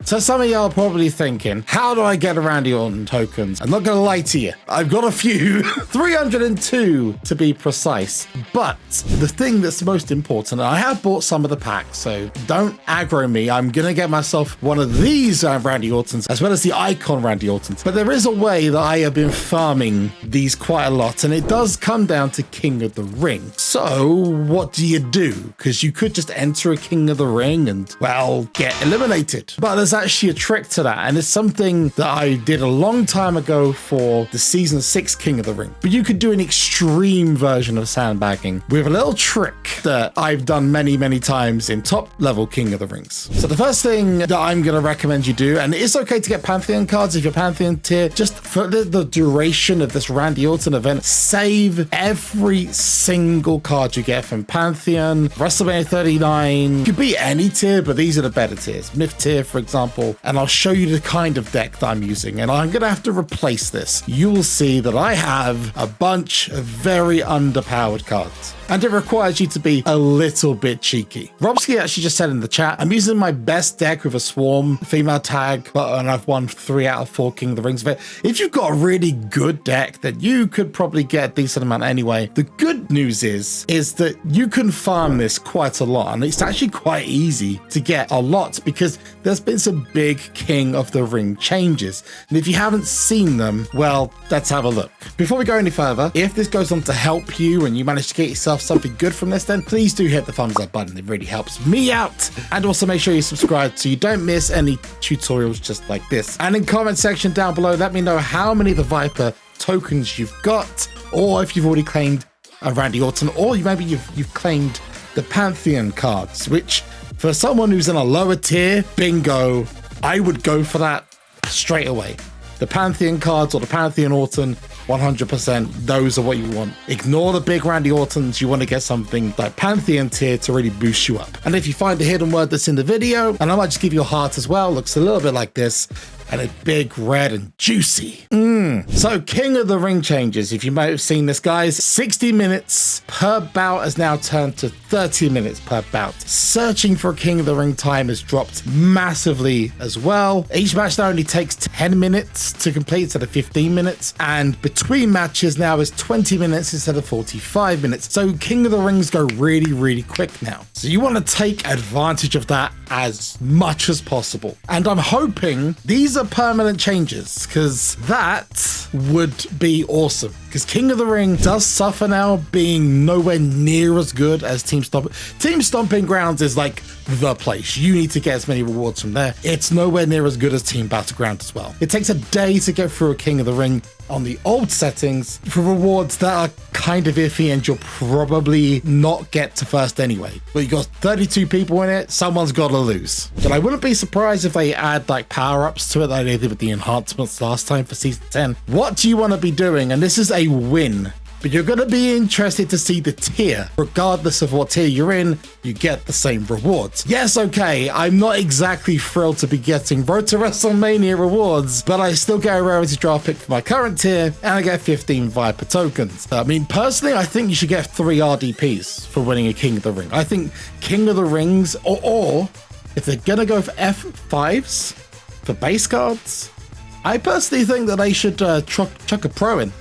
So some of y'all are probably thinking, how do I get a Randy Orton tokens? I'm not gonna lie to you. I've got a few, 302 to be precise. But the thing that's most important, I have bought some of the packs, so don't aggro me. I'm gonna get myself one of these Randy Ortons, as well as the icon Randy Ortons. But there is a way that I have been farming these quite a lot, and it does come down to King of the Ring. So what do you do? Because you could just enter a King of the Ring and, well, get eliminated. But there's actually a trick to that, and it's something that I did a long time ago for the season 6 King of the Ring. But you could do an extreme version of sandbagging with a little trick that I've done many times in top level King of the Rings. So the first thing that I'm going to recommend you do, and it's okay to get Pantheon cards if you're Pantheon tier, just for the duration of this Randy Orton event, save every single card you get from Pantheon, WrestleMania 39. You could be any tier, but these are the better tiers. Myth tier, for example, and I'll show you the kind of deck that I'm using, and I'm going to have to replace this. You will see that I have a bunch of very underpowered cards, and it requires you to be a little bit cheeky. Robski actually just said in the chat, I'm using my best deck with a Swarm female tag, and I've won 3 out of 4 King of the Rings of it. If you've got a really good deck, then you could probably get a decent amount anyway. The good news is that you can farm this quite a lot, and it's actually quite easy to get a lot because there's been some big King of the Ring changes. And if you haven't seen them, well, let's have a look. Before we go any further, if this goes on to help you and you manage to get yourself something good from this, then please do hit the thumbs up button. It really helps me out. And also make sure you subscribe so you don't miss any tutorials just like this. And in comment section down below, let me know how many of the Viper tokens you've got, or if you've already claimed a Randy Orton, or maybe you've claimed the Pantheon cards, which for someone who's in a lower tier, bingo, I would go for that straight away. The Pantheon cards or the Pantheon Orton, 100%, those are what you want. Ignore the big Randy Ortons. You want to get something like Pantheon tier to really boost you up. And if you find the hidden word that's in the video, and I might just give you a heart as well, looks a little bit like this, and it's big, red, and juicy. So King of the Ring changes. If you might have seen this, guys, 60 minutes per bout has now turned to 30 minutes per bout. Searching for a King of the Ring time has dropped massively as well. Each match now only takes 10 minutes to complete instead of 15 minutes. And between matches now is 20 minutes instead of 45 minutes. So King of the Rings go really quick now. So you want to take advantage of that as much as possible. And I'm hoping these are permanent changes, because that would be awesome. Because King of the Ring does suffer now being nowhere near as good as Team Stomping. Team Stomping Grounds is like the place. You need to get as many rewards from there. It's nowhere near as good as Team Battleground as well. It takes a day to get through a King of the Ring on the old settings for rewards that are kind of iffy, and you'll probably not get to first anyway. But you got 32 people in it, someone's got to lose. But I wouldn't be surprised if they add like power-ups to it like they did with the enhancements last time for season 10. What do you want to be doing? And this is a win, but you're going to be interested to see the tier. Regardless of what tier you're in, you get the same rewards. Yes, okay, I'm not exactly thrilled to be getting Road to WrestleMania rewards, but I still get a rarity draft pick for my current tier, and I get 15 Viper tokens. I mean, personally, I think you should get 3 RDPs for winning a King of the Ring. I think King of the Rings, or if they're going to go for F5s for base cards, I personally think that they should chuck a pro in.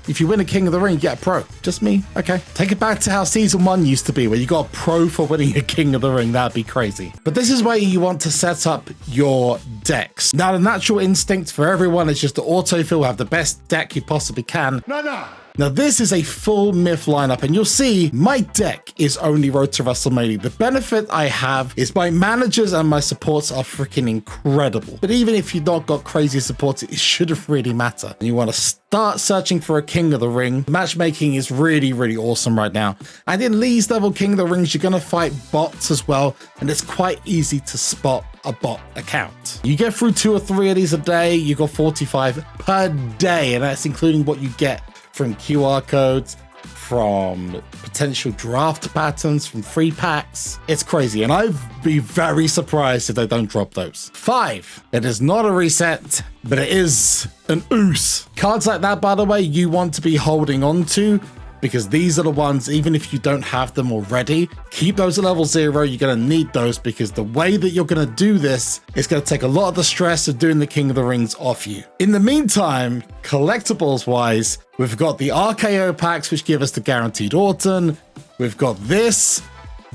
If you win a King of the Ring, you get a pro. Just me. Okay. Take it back to how season 1 used to be, where you got a pro for winning a King of the Ring. That'd be crazy. But this is where you want to set up your decks. Now, the natural instinct for everyone is just to autofill, have the best deck you possibly can. No. Now, this is a full myth lineup, and you'll see my deck is only Road to WrestleMania. The benefit I have is my managers and my supports are freaking incredible. But even if you've not got crazy supports, it shouldn't really matter. And you want to start searching for a King of the Ring. Matchmaking is really awesome right now. And in Lee's level King of the Rings, you're going to fight bots as well, and it's quite easy to spot a bot account. You get through 2 or 3 of these a day, you got 45 per day, and that's including what you get from QR codes, from potential draft patterns, from free packs. It's crazy, and I'd be very surprised if they don't drop those. 5, it is not a reset, but it is an ooze. Cards like that, by the way, you want to be holding on to because these are the ones, even if you don't have them already, keep those at level 0. You're going to need those because the way that you're going to do this is going to take a lot of the stress of doing the King of the Rings off you. In the meantime, collectibles wise, we've got the RKO packs, which give us the guaranteed Orton. We've got this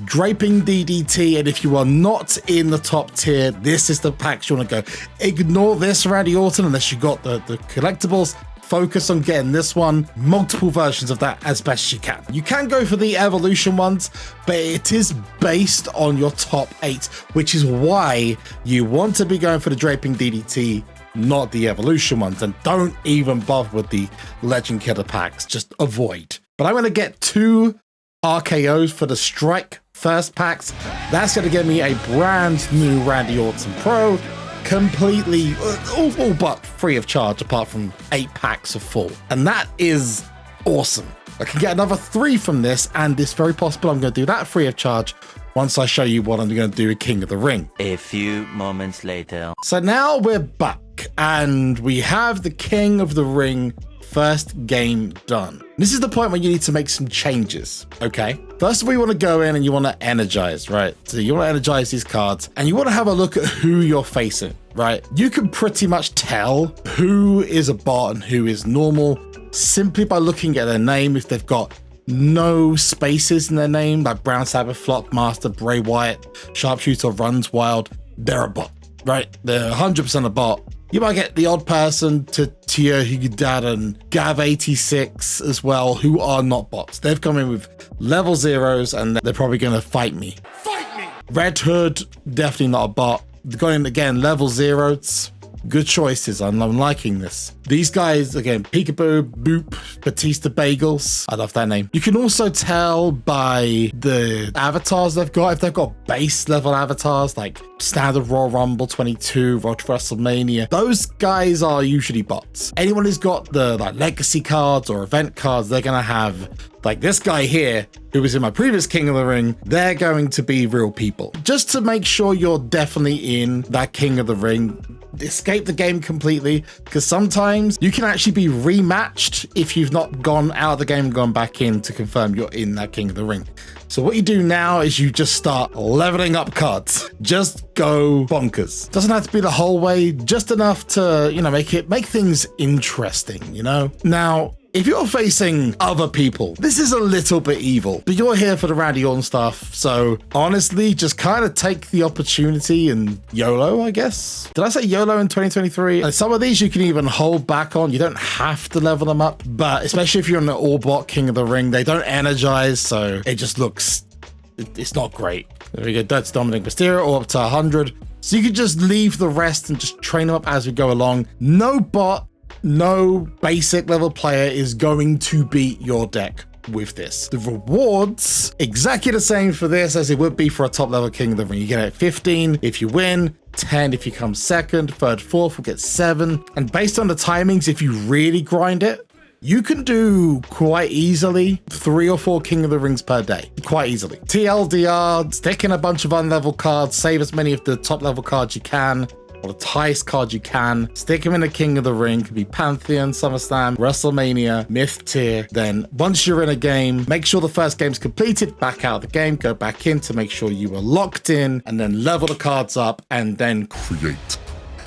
draping DDT, and if you are not in the top tier, this is the packs you want to go. Ignore this Randy Orton unless you got the collectibles. Focus on getting this one, multiple versions of that as best you can. You can go for the evolution ones, but it is based on your top 8, which is why you want to be going for the draping DDT, not the evolution ones. And don't even bother with the legend killer packs, just avoid. But I'm going to get 2 RKOs for the strike first packs. That's going to give me a brand new Randy Orton Pro, completely all but free of charge, apart from 8 packs of full. And that is awesome. I can get another 3 from this, and it's very possible I'm going to do that free of charge once I show you what I'm going to do with King of the Ring. A few moments later. So now we're back, and we have the King of the Ring first game done. This is the point where you need to make some changes, okay? First of all, you want to go in and you want to energize, right? So you want to energize these cards, and you want to have a look at who you're facing, right? You can pretty much tell who is a bot and who is normal simply by looking at their name. If they've got no spaces in their name, like Brown Sabbath, Flock Master, Bray Wyatt, Sharpshooter, Runs Wild, they're a bot, right? They're 100% a bot. You might get the odd person to Tia Hugudad and Gav86 as well, who are not bots. They've come in with level 0s and they're probably going to fight me. Fight me! Red Hood, definitely not a bot. Going again, level 0s. Good choices. I'm liking this. These guys, again, Peekaboo, Boop, Batista Bagels. I love that name. You can also tell by the avatars they've got. If they've got base level avatars like Standard Royal Rumble 22, Road to WrestleMania, those guys are usually bots. Anyone who's got the like legacy cards or event cards, they're going to have, like this guy here, who was in my previous King of the Ring, they're going to be real people. Just to make sure you're definitely in that King of the Ring, escape the game completely, because sometimes you can actually be rematched if you've not gone out of the game and gone back in to confirm you're in that King of the Ring. So what you do now is you just start leveling up cards. Just go bonkers. Doesn't have to be the whole way, just enough to, you know, make things interesting, you know? Now, if you're facing other people, this is a little bit evil, but you're here for the Randy Orton stuff. So honestly, just kind of take the opportunity and YOLO, I guess. Did I say YOLO in 2023? And some of these you can even hold back on. You don't have to level them up, but especially if you're in an all bot King of the Ring, they don't energize. So it just looks, it's not great. There we go. That's Dominic Mysterio, or up to 100. So you could just leave the rest and just train them up as we go along. No bot, no basic level player is going to beat your deck with this. The rewards, exactly the same for this as it would be for a top level King of the Ring. You get it 15 if you win, 10 if you come second, third, fourth will get 7. And based on the timings, if you really grind it, you can do quite easily 3 or 4 King of the Rings per day, quite easily. TLDR, stick in a bunch of unleveled cards, save as many of the top level cards you can, or the highest card you can, stick him in a King of the Ring. Could be Pantheon, SummerSlam, WrestleMania, Myth tier. Then once you're in a game, make sure the first game's completed, back out of the game, go back in to make sure you are locked in, and then level the cards up and then create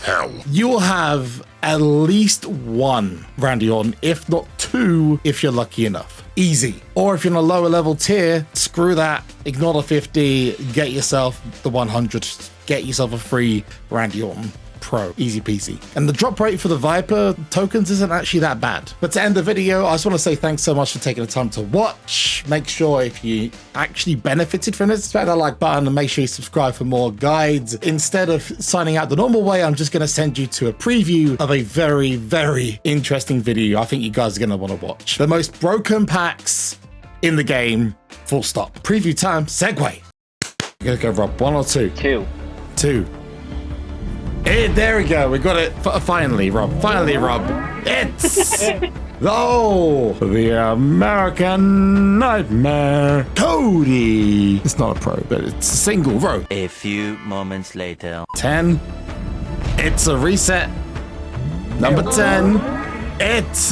hell. You'll have at least 1 Randy Orton, if not 2, if you're lucky enough. Easy. Or if you're in a lower level tier, screw that, ignore the 50, get yourself the 100, get yourself a free Randy Orton Pro. Easy peasy. And the drop rate for the Viper tokens isn't actually that bad. But to end the video, I just want to say thanks so much for taking the time to watch. Make sure if you actually benefited from this, smack that like button and make sure you subscribe for more guides. Instead of signing out the normal way, I'm just going to send you to a preview of a very, very interesting video I think you guys are going to want to watch. The most broken packs in the game, full stop. Preview time, segue. You're going to go, Rob, 1 or 2? 2. 2. There we go. We got it. Finally, Rob. Finally, Rob. It's the American Nightmare, Cody. It's not a pro, but it's a single row. A few moments later. 10. It's a reset. Number 10. It's